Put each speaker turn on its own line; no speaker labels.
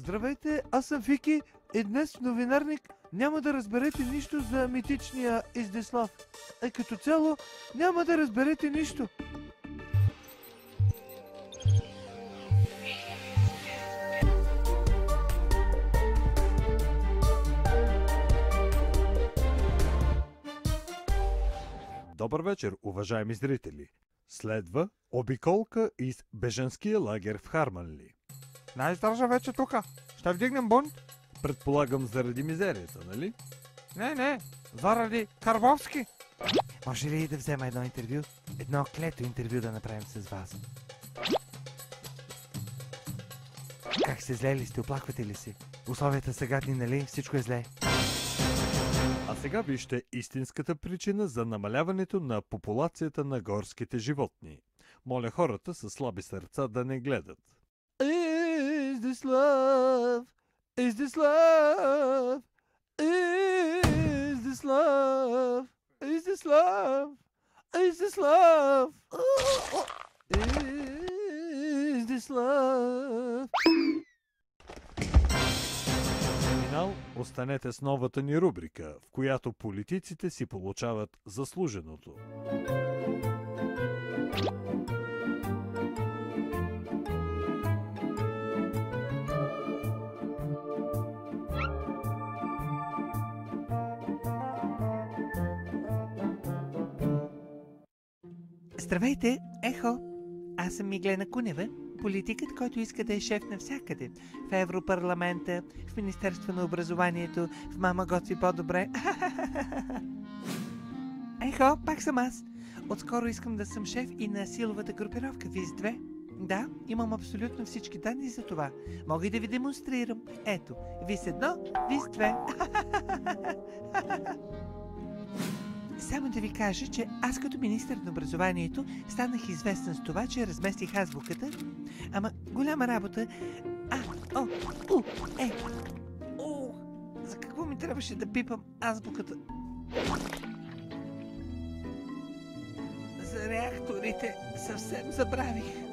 Здравейте, аз съм Фики и днес в Новинарник няма да разберете нищо за митичния Издислав. Като цяло няма да разберете нищо.
Добър вечер, уважаеми зрители! Следва обиколка из бежанския лагер в Харманли.
Най-издържа вече тука. Ще вдигнем бунт?
Предполагам заради мизерията, нали?
Не, заради Карбовски. Може ли да взема едно интервю? Едно клето интервю да направим с вас. Как се зле ли сте? Оплаквате ли се? Условията са гадни, нали? Всичко е зле.
А сега вижте истинската причина за намаляването на популацията на горските животни. Моля хората с слаби сърца да не гледат.
Is this love? Is this love? Is this love? Is this love? Is this love? Is this love?
Финал, останете с новата ни рубрика, в която политиците си получават заслуженото.
Здравейте, ехо! Аз съм Миглена Кунева, политикът, който иска да е шеф навсякъде. В Европарламента, в Министерство на образованието, в Мама готви по-добре. Ехо, пак съм аз. Отскоро искам да съм шеф и на силовата групировка ВИС-2. Да, имам абсолютно всички данни за това. Мога и да ви демонстрирам. Ето, ВИС-1, ВИС-2. Само да ви кажа, че аз като министър на образованието станах известен с това, че разместих азбуката. Ама голяма работа. За какво ми трябваше да пипам азбуката? За реакторите съвсем забравих.